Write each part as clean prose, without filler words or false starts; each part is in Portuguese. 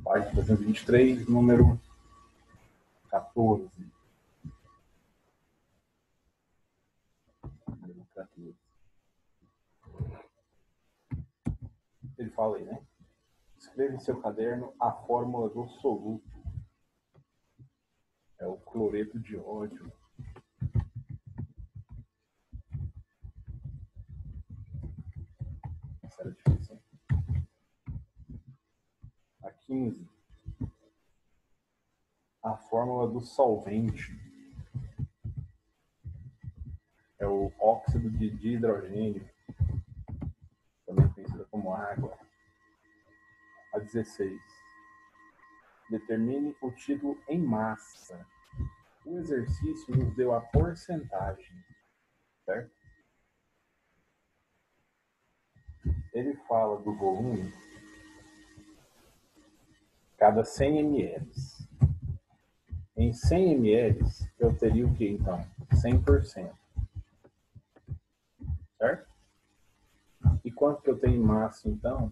Página 323, número 14. Ele fala aí, né? Escreva em seu caderno a fórmula do soluto. É o cloreto de ódio. Essa era difícil, hein? A 15. A fórmula do solvente. É o óxido de hidrogênio, também conhecido como água. A 16. Determine o título em massa. O exercício nos deu a porcentagem, certo? Ele fala do volume cada 100 ml. Em 100 ml, eu teria o que, então? 100%. Certo? E quanto que eu tenho em massa, então?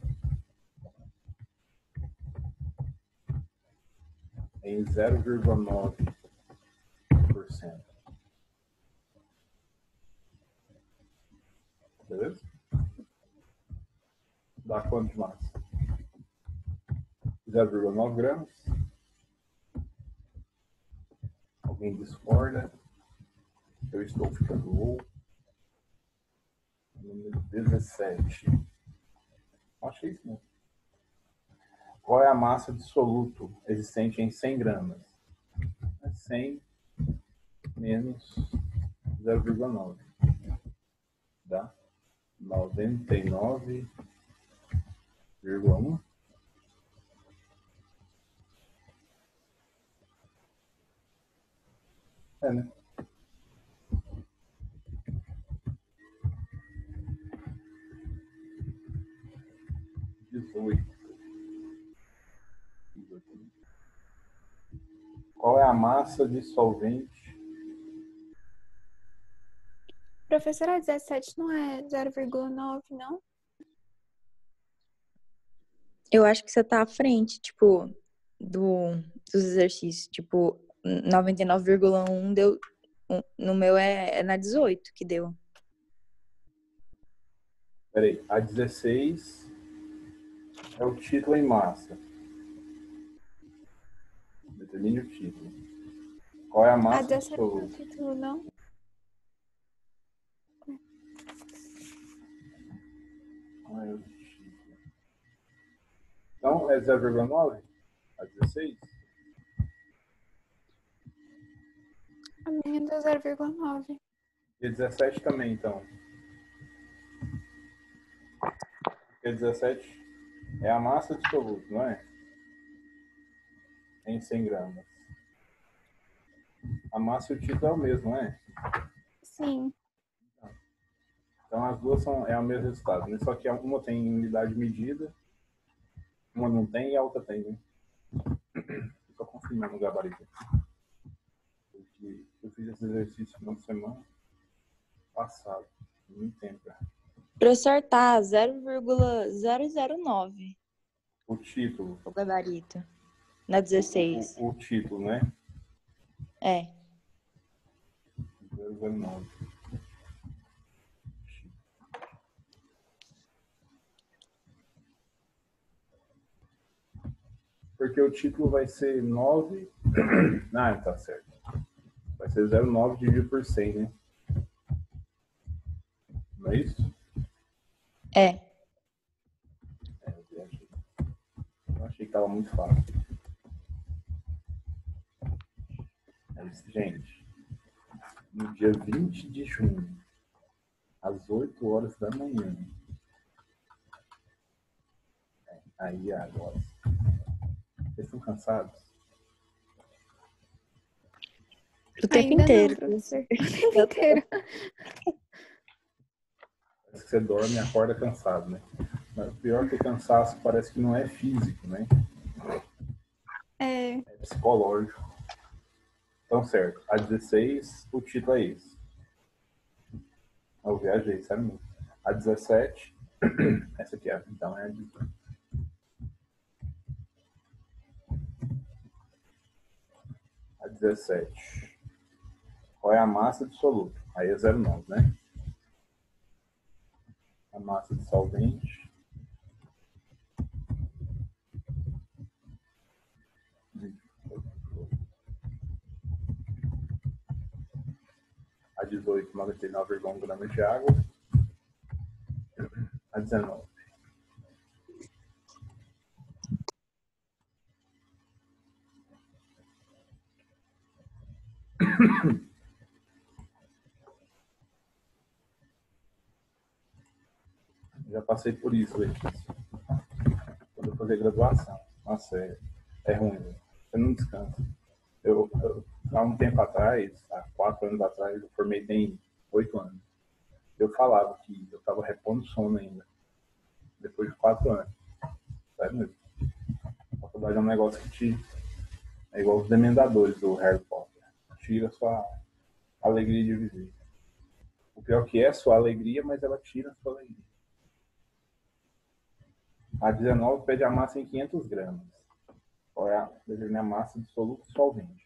Em 0,9%. Beleza? Dá quanto de massa? 0,9 gramas. Alguém discorda? Eu estou ficando louco. Número 17. Acho que é isso mesmo. Qual é a massa de soluto existente em 100 gramas? 100 menos 0,9. Dá 99,1. É, né? Qual é a massa de solvente? Professora, 17 não é 0,9, não? Eu acho que você tá à frente, tipo, dos exercícios. Tipo, 99,1 deu... No meu é na 18 que deu. Peraí, a 16 é o título em massa. Determine o título. Qual é a massa de 17 não é o título, não? Qual é o título? Então, é 0,9? A 16? A minha deu 0,9. E a 17 também, então. E a 17 é a massa de soluto, não é? Em 100 gramas. A massa e o título é o mesmo, não é? Sim. Então, as duas é o mesmo resultado, né? Só que uma tem unidade medida, uma não tem e a outra tem, né? Estou confirmando o gabarito. Porque eu fiz esse exercício na semana passada, muito tempo já. Professor, tá 0,009 O título. o gabarito. Na 16. O título, né? É. 0,09. Porque o título vai ser 9. Ah, tá certo. Vai ser 0,9 dividido por 100, né? Não é isso? É. Eu achei que estava muito fácil. Mas, gente, no dia 20 de junho, às 8 horas da manhã. Aí, agora. Vocês estão cansados? O tempo Ainda inteiro. não, professor. O tempo inteiro. Parece que você dorme e acorda cansado, né? Mas o pior que o cansaço parece que não é físico, né? É. É psicológico. Então, certo. A 16, o título é esse. Eu viajei, sério mesmo. A 17, essa aqui é, então é a 18. A 17. Qual é a massa de soluto? Aí é 0,9, né? A massa de solvente. A 18, 99,1 gramas de água. A 19. Já passei por isso, Letícia. Quando eu fazia graduação. Nossa, é ruim. Você não descansa. Há um tempo atrás, há 4 anos atrás, eu formei tem 8 anos. Eu falava que eu estava repondo sono ainda. Depois de 4 anos. Sério mesmo. A faculdade é um negócio que é igual os demendadores do Harry Potter. Tira a sua alegria de viver. O pior que é sua alegria, mas ela tira a sua alegria. A 19 pede a massa em 500 gramas. Qual é a massa do soluto solvente?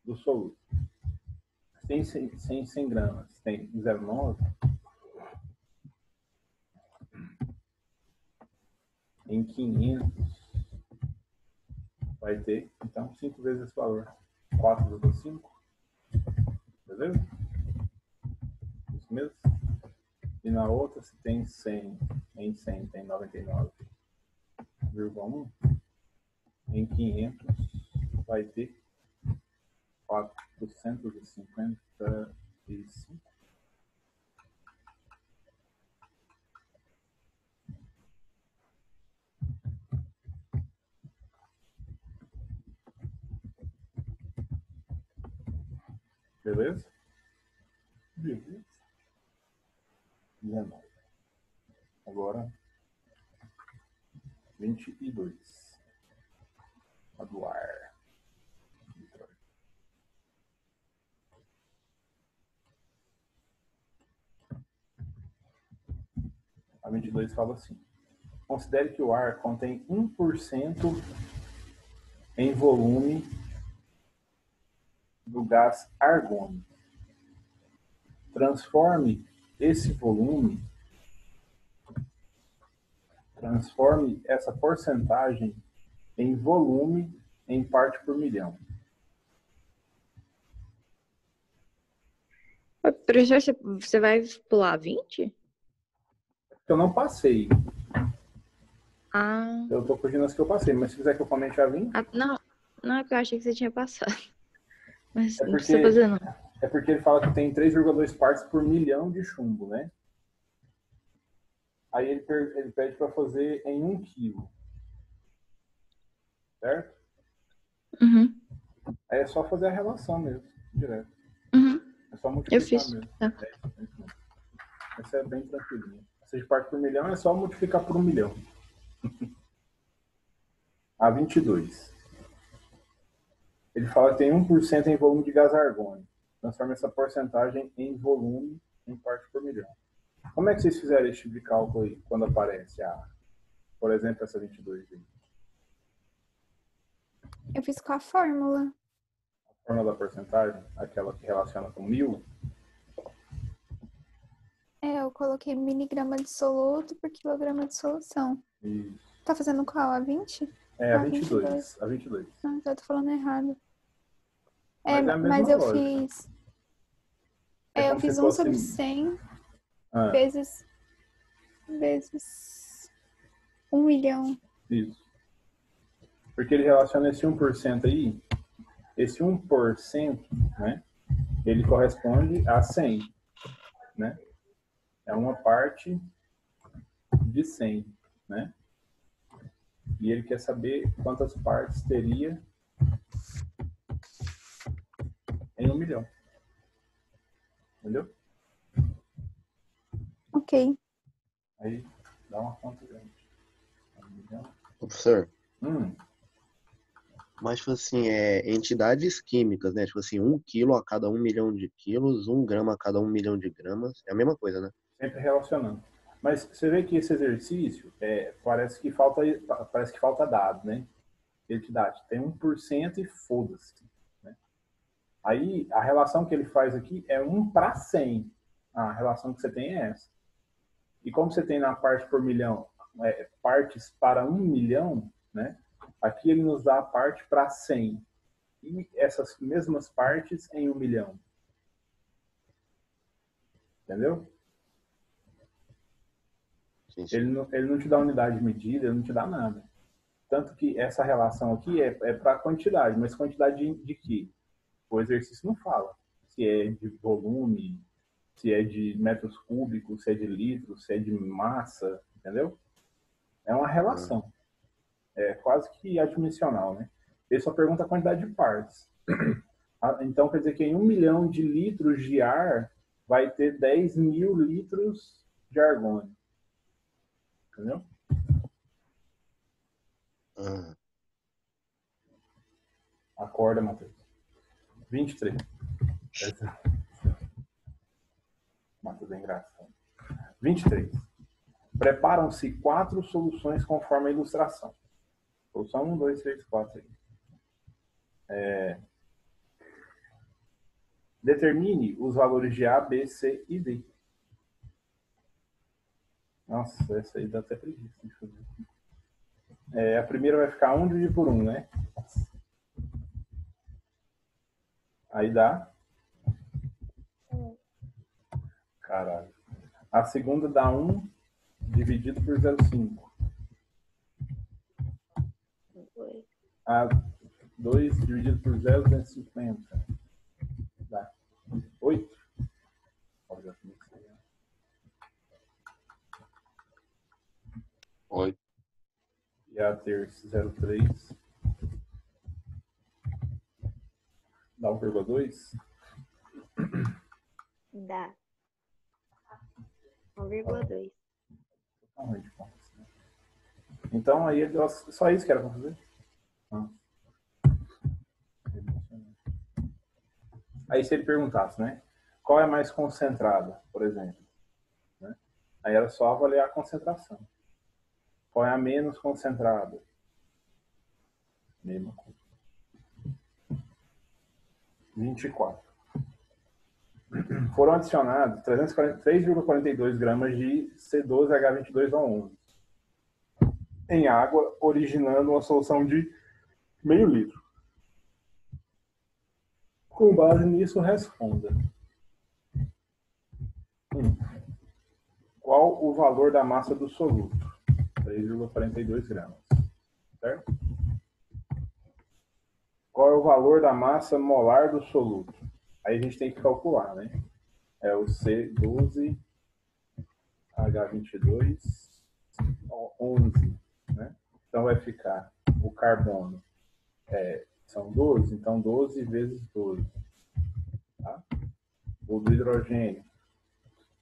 Do soluto. Tem 100 gramas, tem 0,9. Em 500 vai ter, então, 5 vezes esse valor. 4,5. Beleza? Isso mesmo? E na outra, se tem 100, em 100 tem 99,1. Em 500 vai ter 455. Beleza? Beleza. 19. Agora, 22. A do ar. A 22 fala assim: considere que o ar contém 1% em volume do gás argônio. Transforme essa porcentagem em volume em parte por milhão. Professor, você vai pular 20? Eu não passei. Ah, Eu tô corrigindo as que eu passei, mas se quiser que eu comente a 20, não é que eu achei que você tinha passado. Mas é não precisa fazer, não. porque ele fala que tem 3,2 partes por milhão de chumbo, né? Aí ele pede para fazer em 1 quilo. Certo? Uhum. Aí é só fazer a relação mesmo, direto. Uhum. É só Eu multiplicar fiz. mesmo. Tá. É isso mesmo. Essa é bem tranquilinha. Se de parte por milhão é só multiplicar por 1 milhão. A 22. Ele fala que tem 1% em volume de gás argônio. Transforma essa porcentagem em volume em parte por milhão. Como é que vocês fizeram esse tipo de cálculo aí, quando aparece por exemplo, essa 22 aí? Eu fiz com a fórmula. A fórmula da porcentagem, aquela que relaciona com 1000, Eu coloquei miligrama de soluto por quilograma de solução. Isso. Tá fazendo qual? A 20? É, a Ah, 22. A 22. Não, já tô falando errado. Mas é a mesma mas eu lógica. fiz. É eu como fiz se 1 fosse... sobre 100 Ah, vezes 1 milhão. isso. Porque ele relaciona esse 1% aí, esse 1%, né? Ele corresponde a 100, né? É uma parte de 100, né? E ele quer saber quantas partes teria em 1 milhão. Entendeu? Ok. Aí dá uma conta grande. 1 milhão. Professor, Hum, Mas, tipo assim, entidades químicas, né? Tipo assim, 1 quilo a cada 1 milhão de quilos, 1 grama a cada 1 milhão de gramas. É a mesma coisa, né? Sempre relacionando. Mas você vê que esse exercício parece que falta dado, né? Ele te dá, tem 1% e foda-se. Né? Aí a relação que ele faz aqui é 1 para 100. A relação que você tem é essa. E como você tem na parte por milhão, partes para 1 milhão, né? Aqui ele nos dá a parte para 100. E essas mesmas partes em 1 milhão. Entendeu? Sim, sim. Ele não te dá unidade de medida, ele não te dá nada. Tanto que essa relação aqui é para quantidade, mas quantidade de quê? O exercício não fala. Se é de volume, se é de metros cúbicos, se é de litros, se é de massa, entendeu? É uma relação. É quase que adimensional, né? Ele só pergunta a quantidade de partes. Então, quer dizer que em 1 milhão de litros de ar vai ter 10 mil litros de argônio. Entendeu? Ah, Acorda, Matheus. 23. Matheus é engraçado. 23. Preparam-se 4 soluções conforme a ilustração. Solução 1, 2, 3, 4. Determine os valores de A, B, C e D. Nossa, essa aí dá até preguiça. Deixa eu ver. A primeira vai ficar 1 dividido por 1, né? Aí dá. Caralho. A segunda dá 1 dividido por 0,5. A 2 dividido por 0,250. Dá 8. Olha, 8. E a terça 0,3. Dá 1,2. Dá. 1,2. Então aí só isso que era para fazer. Aí se ele perguntasse, né? Qual é mais concentrada, por exemplo? Né? Aí era só avaliar a concentração. Qual é a menos concentrada? Mesma coisa. 24. Foram adicionados 3,42 gramas de C12H22O11 em água, originando uma solução de meio litro. Com base nisso, responda. Qual o valor da massa do soluto? 3,42 gramas. Certo? Qual é o valor da massa molar do soluto? Aí a gente tem que calcular, né? É o C12H22O11, né? Então vai ficar o carbono são 12, então 12 vezes 12. Tá? O do hidrogênio,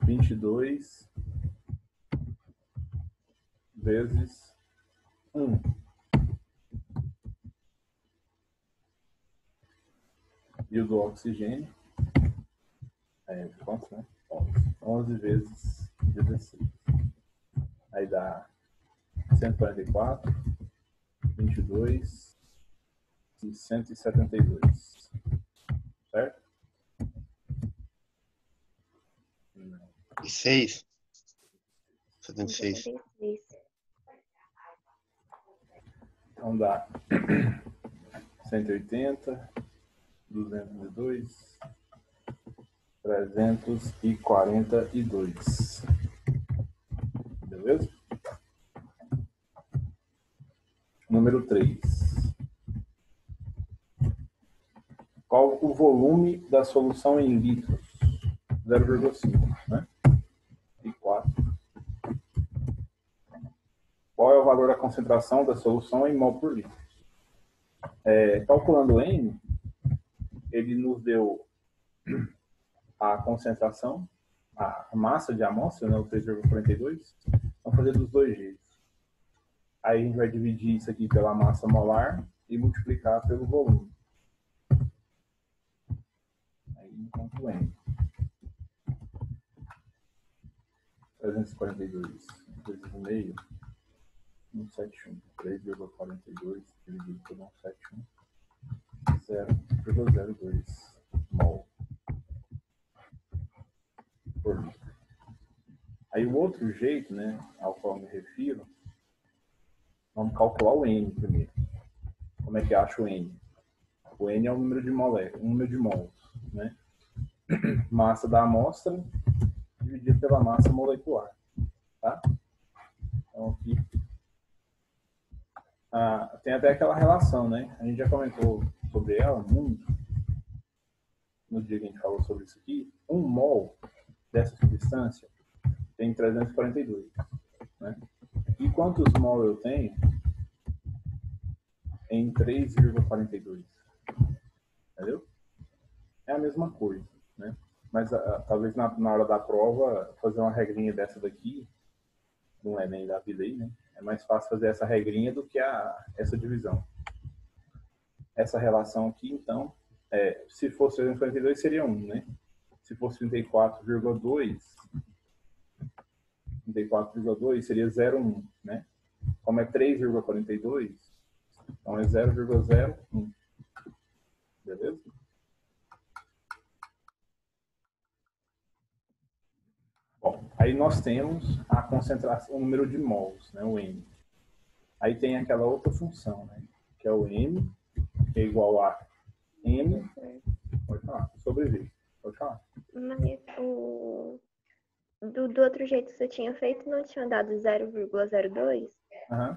22 vezes 1. E o do oxigênio, quanto, né? 11 vezes 16. Aí dá 144, 22 e 172. Certo? E 6? 76. 76. Então dá 180, 202, 342. Beleza? Número 3. Qual o volume da solução em litros? 0,5, né? E 4. Qual é o valor da concentração da solução em mol por litro? Calculando N, ele nos deu a concentração, a massa de amostra, né, o 3,42. Vamos fazer dos dois jeitos. Aí a gente vai dividir isso aqui pela massa molar e multiplicar pelo volume. Aí encontro N. 342 vezes o meio, 171. 3,42 dividido por 171, 0,02 mol por litro. Aí o outro jeito, né, ao qual eu me refiro, vamos calcular o N primeiro. Como é que acha o N? O N é o número de moléculas, o número de mols, né? Massa da amostra dividido pela massa molecular, tá? Então aqui tem até aquela relação, né? A gente já comentou sobre ela muito no dia que a gente falou sobre isso aqui. 1 mol dessa substância tem 342, né? E quantos mol eu tenho em 3,42? Entendeu? É a mesma coisa, né? Mas talvez na hora da prova, fazer uma regrinha dessa daqui, não é nem da vida aí, né? É mais fácil fazer essa regrinha do que essa divisão. Essa relação aqui, então, se fosse 342, seria 1, né? Se fosse 34,2 seria 0,1, né? Como é 3,42, então é 0,01. Beleza? Bom, aí nós temos a concentração, o número de mols, né, o M. Aí tem aquela outra função, né, que é o M, que é igual a M, pode falar, sobre V. Pode falar. Mas do outro jeito que você tinha feito, não tinha dado 0,02? Uhum.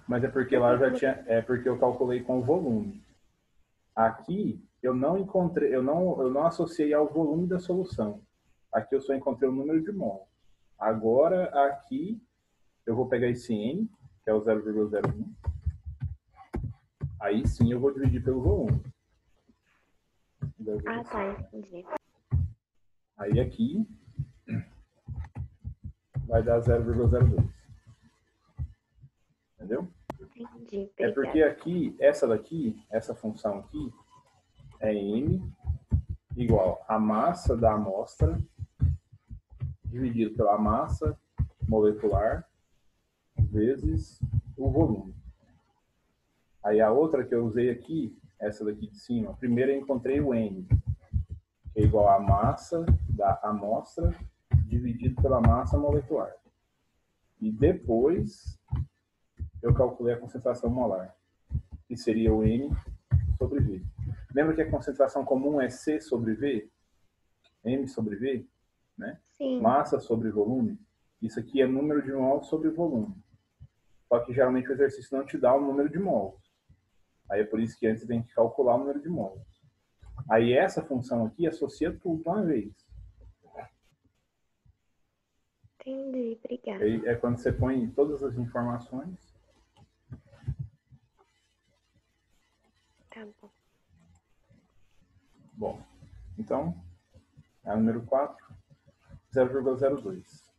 Mas é porque lá já tinha, porque eu calculei com o volume. Aqui eu não encontrei, eu não associei ao volume da solução. Aqui eu só encontrei o número de mol. Agora aqui eu vou pegar esse N, que é o 0,01. Aí sim eu vou dividir pelo volume. Ah, tá, entendi. Aí aqui vai dar 0,02. Entendeu? Entendi, É porque aqui, essa função aqui, é M igual a massa da amostra dividido pela massa molecular vezes o volume. Aí a outra que eu usei aqui, essa daqui de cima, primeiro eu encontrei o N, que é igual a massa da amostra dividido pela massa molecular. E depois eu calculei a concentração molar, que seria o N sobre V. Lembra que a concentração comum é C sobre V? M sobre V? Né? Sim. Massa sobre volume. Isso aqui é número de mols sobre volume. Só que geralmente o exercício não te dá o número de mols. Aí é por isso que antes tem que calcular o número de mols. Aí essa função aqui associa tudo de uma vez. Entendi, obrigada. Aí é quando você põe todas as informações. Tá bom. Bom, então, é o número 4, 0,02.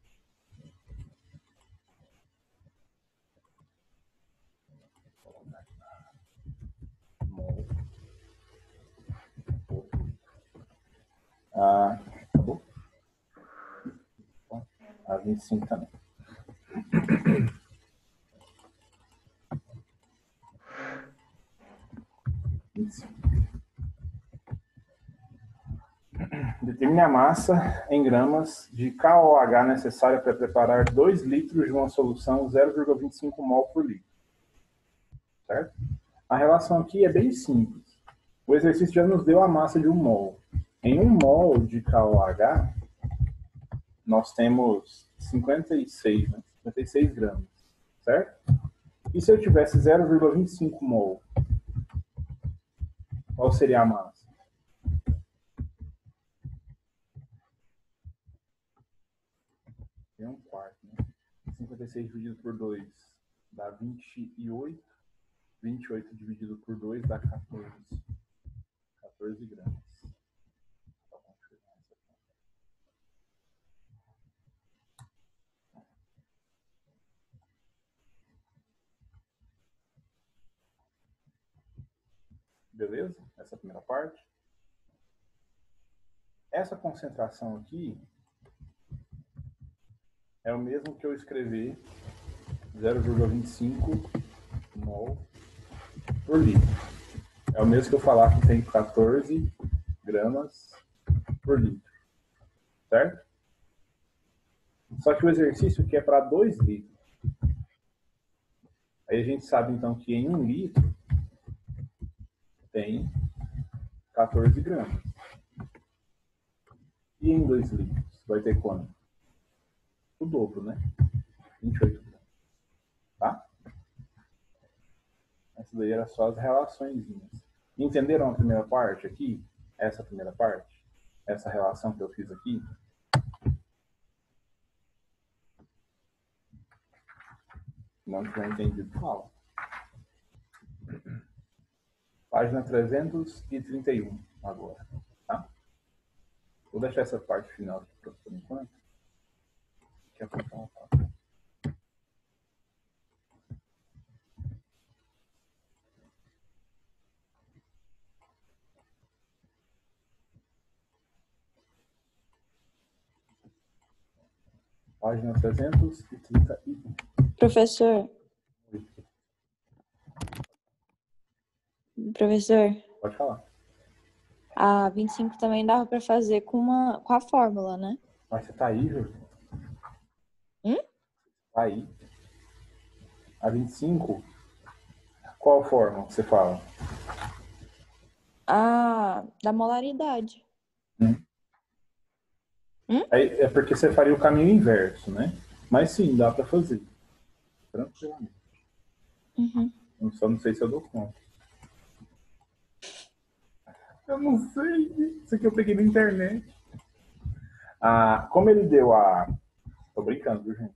Acabou? Bom, a 25 também. Determine a massa em gramas de KOH necessária para preparar 2 litros de uma solução 0,25 mol por litro. Certo? A relação aqui é bem simples. O exercício já nos deu a massa de 1 mol. Em 1 mol de KOH, nós temos 56, né? 56 gramas. Certo? E se eu tivesse 0,25 mol, qual seria a massa? É 1/4, né? 56 dividido por 2 dá 28. 28 dividido por 2 dá 14. 14 gramas. Beleza? Essa é a primeira parte. Essa concentração aqui é o mesmo que eu escrever 0,25 mol por litro. É o mesmo que eu falar que tem 14 gramas por litro. Certo? Só que o exercício aqui é para 2 litros. Aí a gente sabe, então, que em 1 litro tem 14 gramas. E em 2 litros vai ter quanto? O dobro, né? 28 gramas. Tá? Essa daí era só as relaçõezinhas. Entenderam a primeira parte aqui? Essa primeira parte? Essa relação que eu fiz aqui? Não tiver entendido, fala. Página 331 agora. Tá? Vou deixar essa parte final aqui por enquanto. Daqui a pouco ela fala. Página 331. Professor, Pode falar. a 25 também dava para fazer com a fórmula, né? Mas você tá aí, Júlio? Tá aí. A 25, qual forma você fala? Da molaridade. Aí, é porque você faria o caminho inverso, né? Mas sim, dá para fazer. Tranquilamente. Eu só não sei se eu dou conta. Eu não sei. Isso aqui eu peguei na internet. Como ele deu a... Tô brincando, viu, gente?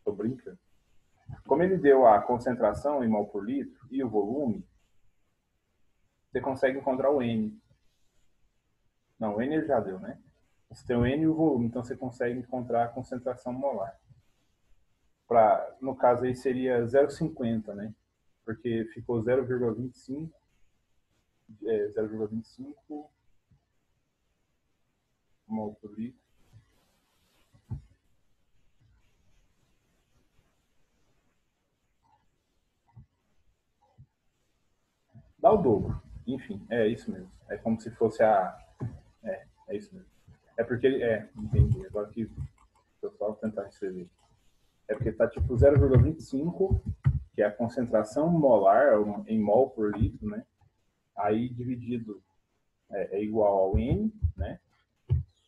Tô brincando. Como ele deu a concentração em mol por litro e o volume, você consegue encontrar o N. Não, o N ele já deu, né? Você tem o N e o volume, então você consegue encontrar a concentração molar. No caso aí seria 0,50, né? Porque ficou 0,25 mol por litro. Dá o dobro. Enfim, é isso mesmo. É como se fosse é isso mesmo. É porque ele... entendi. Agora que eu só tentar escrever. É porque tá tipo 0,25, que é a concentração molar em mol por litro, né? Aí dividido é igual ao N, né?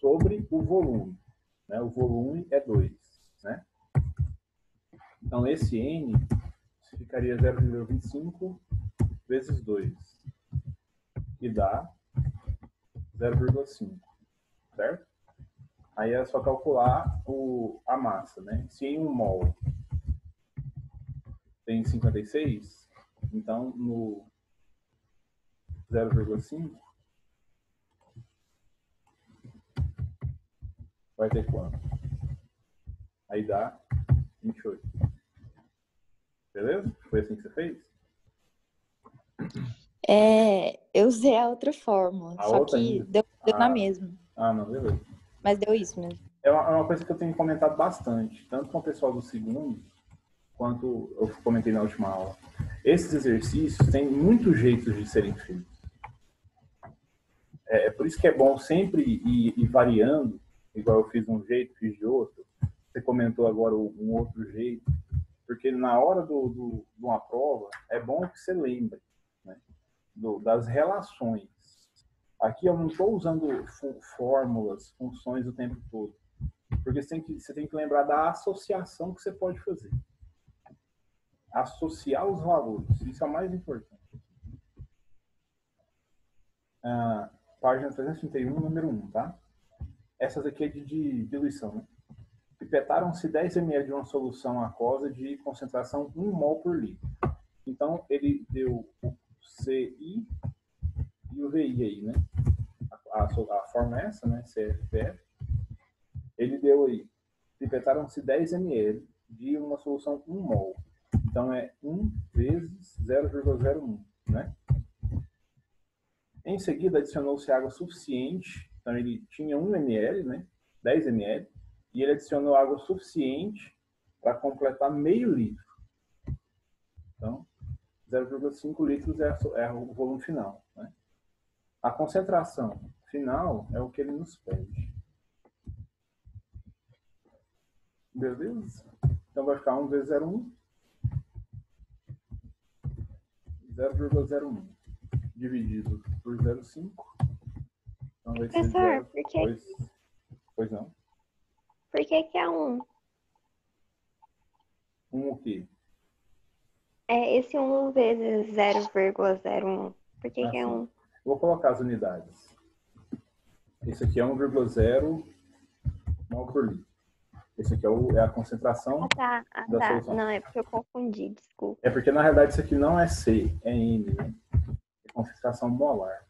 Sobre o volume. Né? O volume é 2, né? Então esse N ficaria 0,25 vezes 2, que dá 0,5, certo? Aí é só calcular a massa, né? Se em 1 mol tem 56, então no 0,5 vai ter quanto? Aí dá 28. Beleza? Foi assim que você fez? Eu usei a outra fórmula, A só outra que ainda? deu na mesma. Não, beleza. Mas deu isso mesmo. É uma coisa que eu tenho comentado bastante, tanto com o pessoal do segundo, quanto eu comentei na última aula. Esses exercícios têm muitos jeitos de serem feitos. É por isso que é bom sempre ir variando, igual eu fiz de um jeito, fiz de outro. Você comentou agora um outro jeito, porque na hora de uma prova, é bom que você lembre, né, das relações. Aqui eu não estou usando fórmulas, funções o tempo todo, porque você tem que lembrar da associação que você pode fazer. Associar os valores, isso é o mais importante. Página 331, número 1, tá? Essas aqui é de diluição, né? Pipetaram-se 10 ml de uma solução aquosa de concentração 1 mol por litro. Então, ele deu o CI e o VI aí, né? A forma é essa, né? CFF. Ele deu aí, pipetaram-se 10 ml de uma solução 1 mol. Então, é 1 vezes 0,01, né? Em seguida, adicionou-se água suficiente. Então, ele tinha 1 ml, né? 10 ml. E ele adicionou água suficiente para completar meio litro. Então, 0,5 litros é o volume final, né? A concentração final é o que ele nos pede. Beleza? Então, vai ficar 1 vezes 0,1. 0,01 dividido por 0,5. Então, vai ser Professor, 0. por que, Pois não. por que que é 1? 1 o quê? É esse 1 vezes 0,01. Por que que é Assim. 1? Vou colocar as unidades. Esse aqui é 1,0 mol por litro. Esse aqui é a concentração Ah, da tá. solução. Não, é porque eu confundi, desculpa. É porque, na realidade, isso aqui não é C, é M, né? É concentração molar.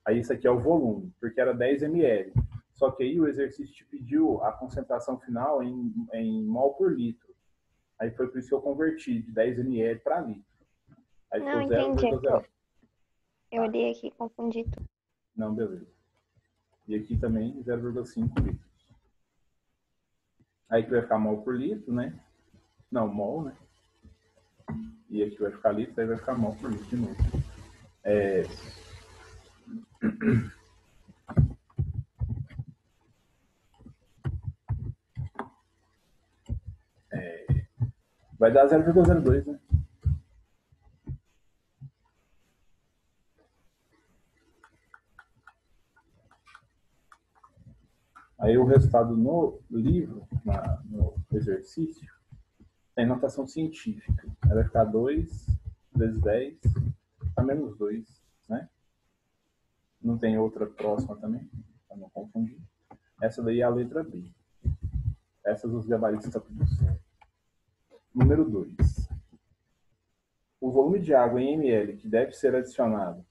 Aí, isso aqui é o volume, porque era 10 ml. Só que aí o exercício te pediu a concentração final em mol por litro. Aí foi por isso que eu converti de 10 ml para litro. Aí Não, ficou entendi. 0,0. Eu olhei aqui e confundi tudo. Não, beleza. E aqui também 0,5 litros. Aí que vai ficar mol por litro, né? Não, mol, né? E aqui vai ficar litro, aí vai ficar mol por litro de novo. Vai dar 0,02, né? Aí o resultado no livro, no exercício, tem notação científica. Aí vai ficar 2 vezes 10 a menos 2, né? Não tem outra próxima também, para não confundir. Essa daí é a letra B. Essas os gabaritos estão tudo certo. Número 2. O volume de água em ml que deve ser adicionado,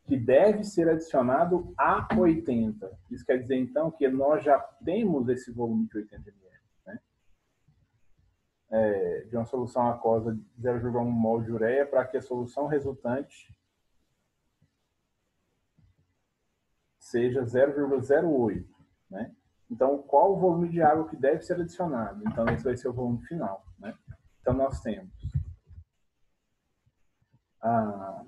que deve ser adicionado a 80. Isso quer dizer, então, que nós já temos esse volume de 80 ml, né? De uma solução aquosa de 0,1 mol de ureia para que a solução resultante seja 0,08, né? Então, qual o volume de água que deve ser adicionado? Então, esse vai ser o volume final, né? Então, nós temos a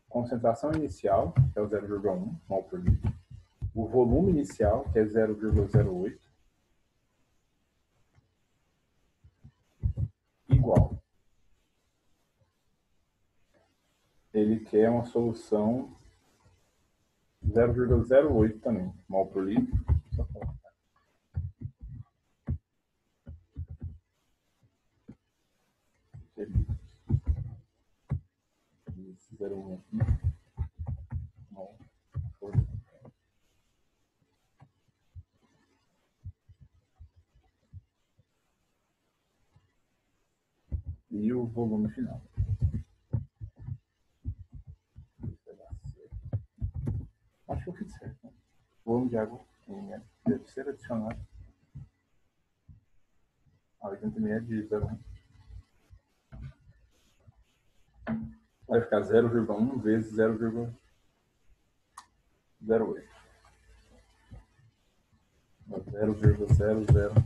concentração inicial, que é o 0,1 mol por litro, o volume inicial, que é 0,08, igual. Ele quer uma solução 0,08 também, mol por litro. Só colocar. Esse 0,1 aqui, mol por litro. E o volume final. Acho que eu fiz certo, né? O volume de água deve ser adicionado a 80 ml de 0,1. Vai ficar 0,1 vezes 0,08. 0,00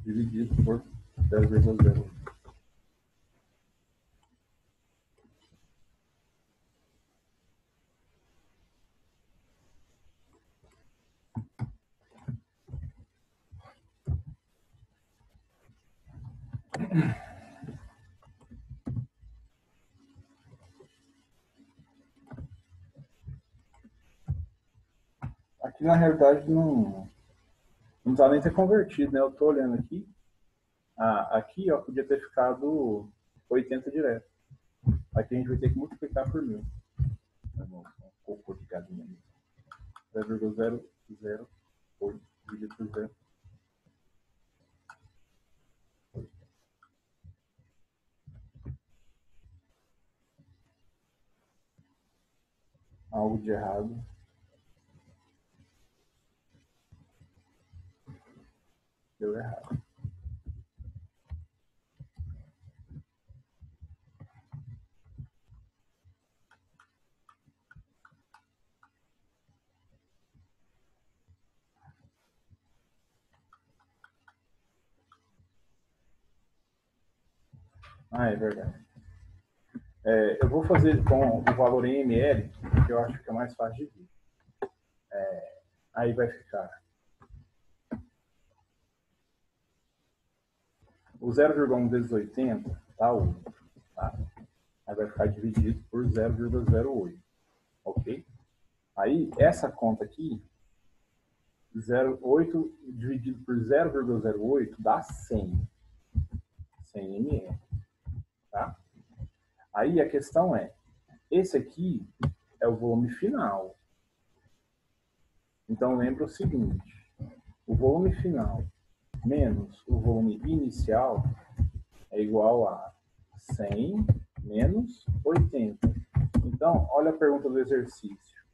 dividido por 0,08. Aqui, na realidade, não precisa nem ter convertido, né? Eu tô olhando aqui. Aqui, podia ter ficado 80 direto. Aqui a gente vai ter que multiplicar por 1000. Um cocô de galinha ali. 0,008 dividido por 0. Algo de errado. Deu errado. Ah, é verdade. Eu vou fazer com o valor em ml, que eu acho que é mais fácil de ver. Aí vai ficar o 0,1 vezes 80 dá 8. Tá? Aí vai ficar dividido por 0,08. Ok? Aí, essa conta aqui, 0,8 dividido por 0,08 dá 100. 100 ml. Tá? Aí a questão é, esse aqui é o volume final. Então lembra o seguinte, o volume final menos o volume inicial é igual a 100 menos 80. Então, olha a pergunta do exercício.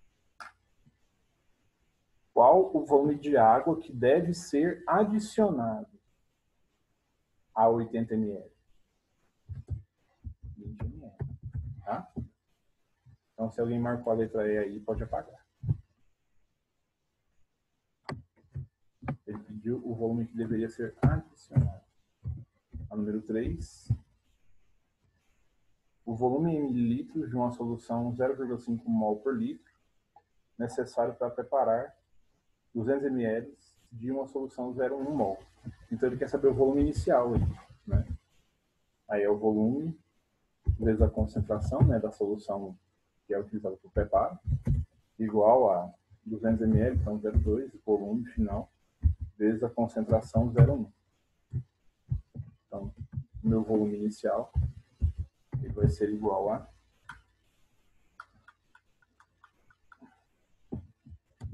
Qual o volume de água que deve ser adicionado a 80 ml? 20 ml. Tá? Então, se alguém marcou a letra E aí, pode apagar. Ele pediu o volume que deveria ser adicionado. A número 3. O volume em mililitros de uma solução 0,5 mol por litro necessário para preparar 200 ml de uma solução 0,1 mol. Então, ele quer saber o volume inicial. Né? Aí é o volume vezes a concentração, né, da solução que é utilizada para o preparo, igual a 200 ml, então 0,2, volume final, vezes a concentração 0,1. Então, o meu volume inicial ele vai ser igual a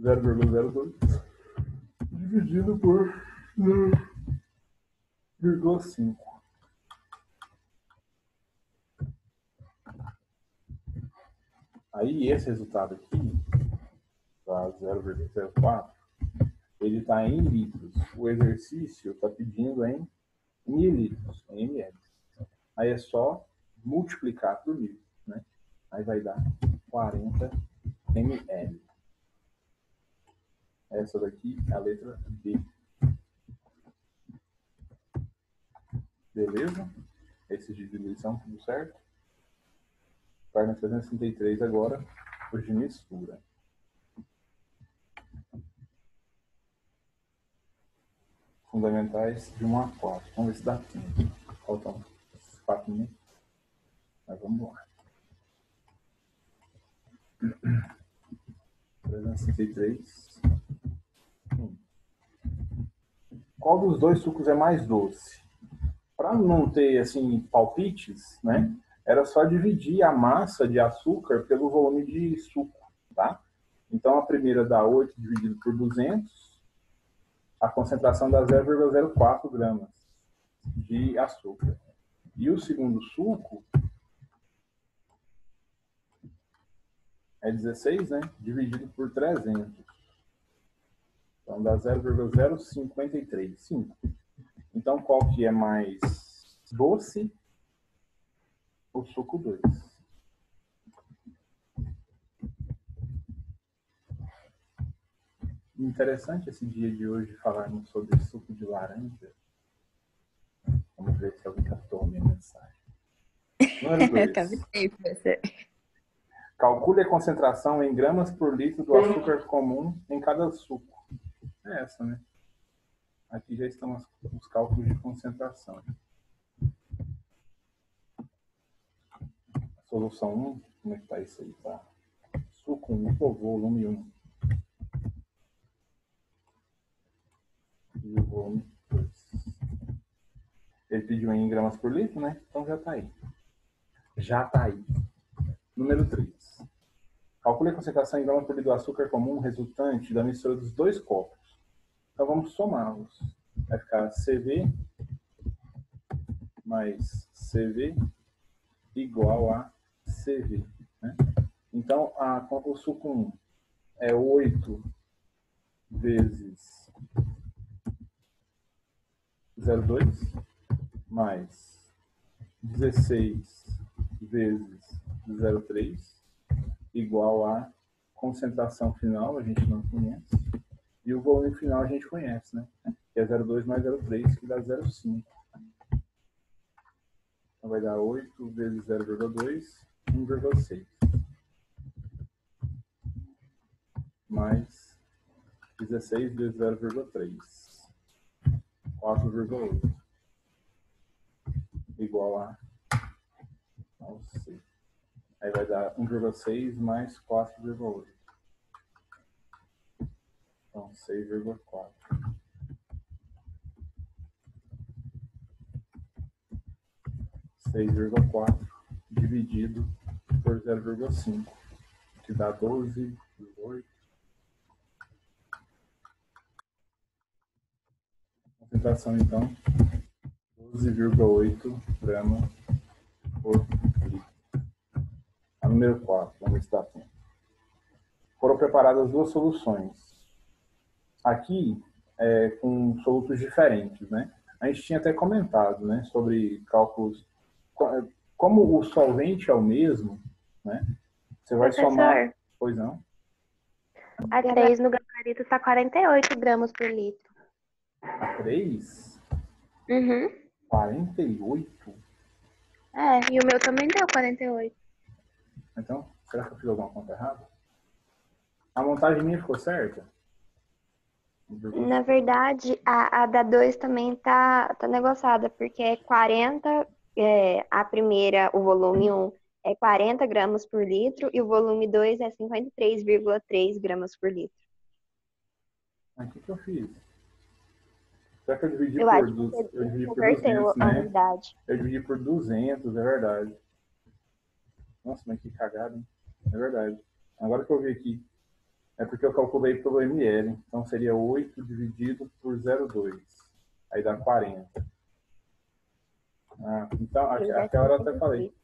0,02 dividido por 0,5. Aí, esse resultado aqui, tá 0,04, ele está em litros. O exercício está pedindo em mililitros, em ml. Aí é só multiplicar por 1000, né? Aí vai dar 40 ml. Essa daqui é a letra B. Beleza? Esses de diluição, tudo certo? Página 363 agora, os de mistura. Fundamentais de 1 a 4. Vamos ver se dá tempo. Faltam 4 minutos. Mas vamos lá. 363. Qual dos dois sucos é mais doce? Para não ter assim palpites, né? Era só dividir a massa de açúcar pelo volume de suco, tá? Então a primeira dá 8 dividido por 200, a concentração dá 0,04 gramas de açúcar. E o segundo suco é 16, né? Dividido por 300. Então dá 0,053. 5. Então qual que é mais doce? O suco 2. Interessante esse dia de hoje falarmos sobre suco de laranja. Vamos ver se alguém captou a minha mensagem. Número 2. Calcule a concentração em gramas por litro do açúcar comum em cada suco. É essa, né? Aqui já estão os cálculos de concentração. Solução 1, como é que está isso aí? Tá? Suco 1, volume 1. E o volume 2. Ele pediu em gramas por litro, né? Então já está aí. Já está aí. Número 3. Calcule a concentração em gramas por litro do açúcar comum resultante da mistura dos dois copos. Então vamos somá-los. Vai ficar CV mais CV igual a CV. Né? Então o suco 1 é 8 vezes 0,2 mais 16 vezes 0,3 igual a concentração final, a gente não conhece, e o volume final a gente conhece, né? Que é 0,2 mais 0,3, que dá 0,5. Então vai dar 8 vezes 0,2, 1,6. Mais 16 vezes 0,3, 4,8. Igual a ao C. Aí vai dar 1,6 mais 4,8. Então, 6,4. Dividido por 0,5, que dá 12,8. Concentração, então, 12,8 gramas por litro. A número 4, vamos ver se está bom. Foram preparadas duas soluções. Aqui, com solutos diferentes, né? A gente tinha até comentado, né, sobre cálculos. Como o solvente é o mesmo, né? Você vai somar. Pois não? A 3 no gabarito tá 48 gramas por litro. A 3? Uhum. 48? E o meu também deu 48. Então, será que eu fiz alguma conta errada? A montagem minha ficou certa? Na verdade, a da 2 também tá negociada, porque é 40, a primeira, o volume 1, é 40 gramas por litro e o volume 2 é 53,3 gramas por litro. Mas o que eu fiz? Será que eu dividi Eu por, acho que eu dividi por converteu 200, a né? unidade. Eu dividi por 200, é verdade. Nossa, mas que cagada, hein? É verdade. Agora que eu vi aqui, é porque eu calculei pelo ml. Então seria 8 dividido por 0,2. Aí dá 40. Então, aquela hora eu até falei.